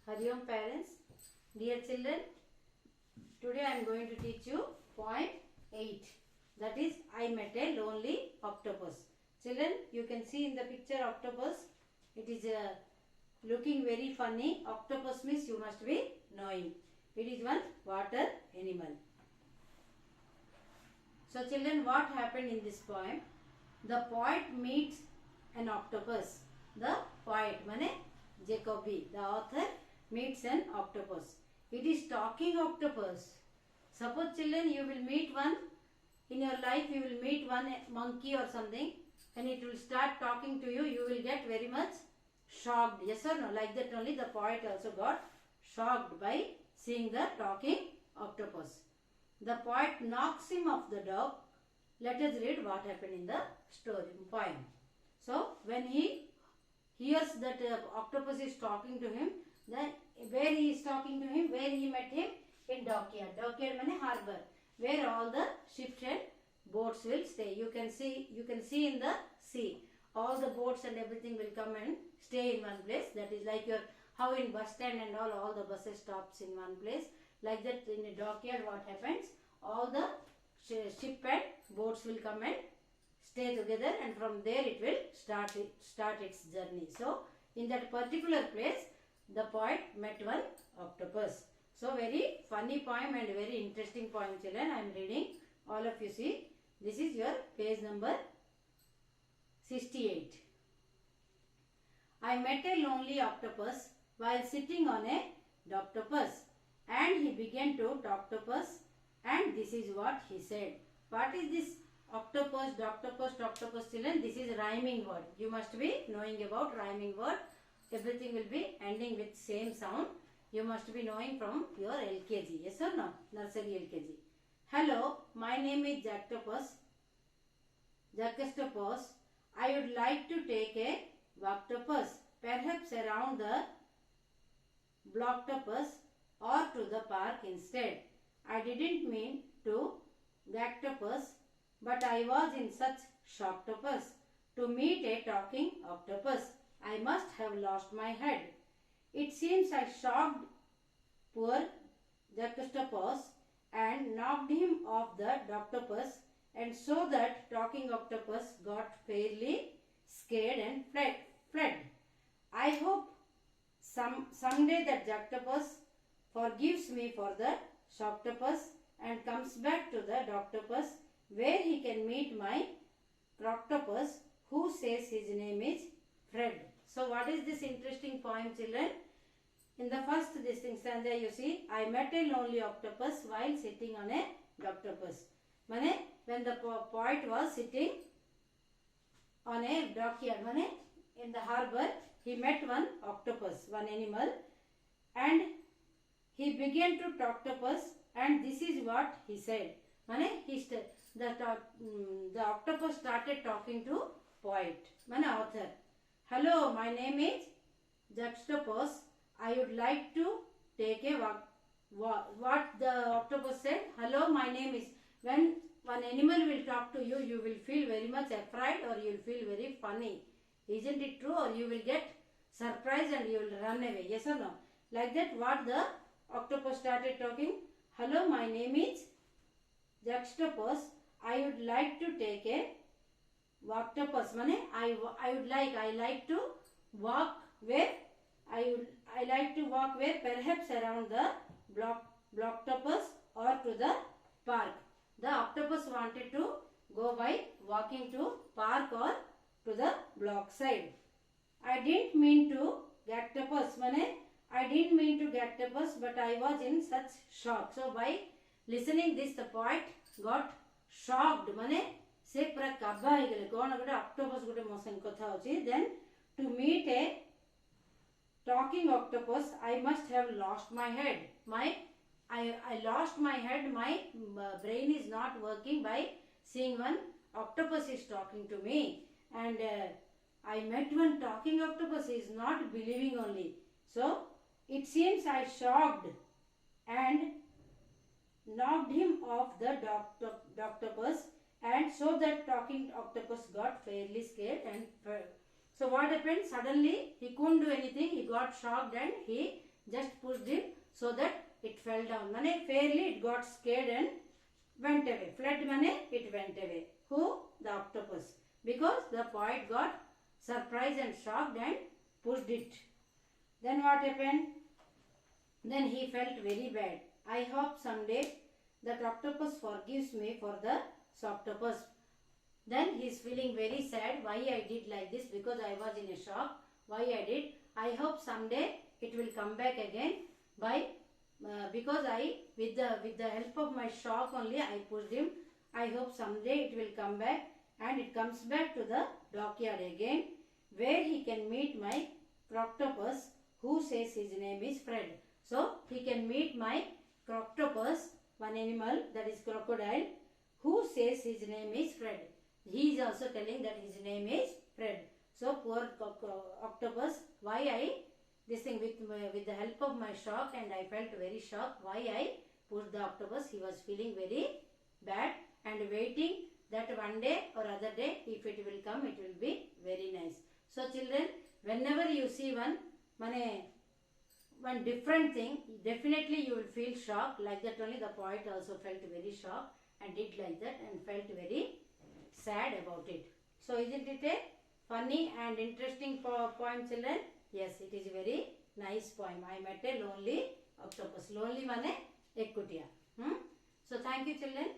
Hari Om parents, dear children, today I am going to teach you point 8. That is, I met a lonely octopus. Children, you can see in the picture octopus. It is looking very funny. Octopus means you must be knowing. It is one water animal. So children, what happened in this poem? The poet meets an octopus. The poet, mane Jacobi, the author, meets an octopus. It is talking octopus. Suppose children, you will meet one in your life, you will meet one monkey or something, and it will start talking to you. You will get very much shocked. Yes or no? Like that only the poet also got shocked by seeing the talking octopus. The poet knocks him off the dog. Let us read what happened in the story poem. So when he hears that octopus is talking to him, then where he is talking to him, where he met him? In dockyard. Dockyard means harbor, where all the ships and boats will stay. You can see in the sea, all the boats and everything will come and stay in one place. That is like how in bus stand and all the buses stops in one place. Like that in a dockyard, what happens? All the ship and boats will come and stay together, and from there it will start its journey. So in that particular place, the poet met one octopus. So very funny poem and very interesting poem, children. I am reading. All of you see. This is your page number 68. I met a lonely octopus while sitting on a doctopus, and he began to talktopus, and this is what he said. What is this octopus, doctopus, children? This is rhyming word. You must be knowing about rhyming word. Everything will be ending with same sound. You must be knowing from your LKG. Yes or no? Nursery LKG. Hello, my name is Jactopus. I would like to take a walktopus, perhaps around the blocktopus or to the park instead. I didn't mean to gactopus, but I was in such shocktopus to meet a talking octopus. I must have lost my head. It seems I shocked poor Jactopus and knocked him off the doctopus, and so that talking octopus got fairly scared and fled. I hope someday that Jactopus forgives me for the shocktopus and comes back to the doctopus, where he can meet my croctopus, who says his name is Fred. So what is this interesting poem, children? In the first stanza you see, I met a lonely octopus while sitting on a doctopus. Mane, when the poet was sitting on a dockyard, in the harbor, he met one octopus, one animal, and he began to talktopus, and this is what he said. The octopus started talking to poet, author. Hello, my name is Juxtopus. I would like to take a walk. What the octopus said? Hello, my name is. When one animal will talk to you, you will feel very much afraid, or you will feel very funny. Isn't it true? Or you will get surprised and you will run away. Yes or no? Like that, what the octopus started talking. Hello, my name is Juxtopus. I would like to take a walktopus. I like to walk where I like to walk where, perhaps around the blocktopus or to the park. The octopus wanted to go by walking to park or to the block side. I didn't mean to gactopus. I didn't mean to gactopus, but I was in such shock. So by listening this, the poet got shocked. Se pura kabba higale. Kona gote octopus gote mosan kotha hochi. Then to meet a talking octopus, I must have lost my head. I lost my head. My brain is not working by seeing one octopus is talking to me. And I met one talking octopus. He is not believing only. So it seems I shocked and knocked him off the doctopus, and so that talking octopus got fairly scared and so what happened? Suddenly he couldn't do anything. He got shocked and he just pushed it so that it fell down. Mane fairly it got scared and went away. Fled mane it went away. Who? The octopus. Because the poet got surprised and shocked and pushed it. Then what happened? Then he felt very bad. I hope someday that octopus forgives me for the octopus. Then he is feeling very sad. Why I did like this? Because I was in a shock. Why I did? I hope someday it will come back again by because I with the help of my shock only I pushed him. I hope someday it will come back, and it comes back to the dockyard again, where he can meet my croctopus, who says his name is Fred. So he can meet my croctopus, one animal that is crocodile, who says his name is Fred. He is also telling that his name is Fred. So poor octopus, why I this thing with the help of my shock, and I felt very shocked. Why I pushed the octopus? He was feeling very bad and waiting that one day or other day, if it will come, it will be very nice. So children, whenever you see one different thing, definitely you will feel shocked. Like that only the poet also felt very shocked and did like that and felt very sad about it. So isn't it a funny and interesting poem, children? Yes, it is a very nice poem. I met a lonely octopus. Lonely mane ekutiya. So thank you, children.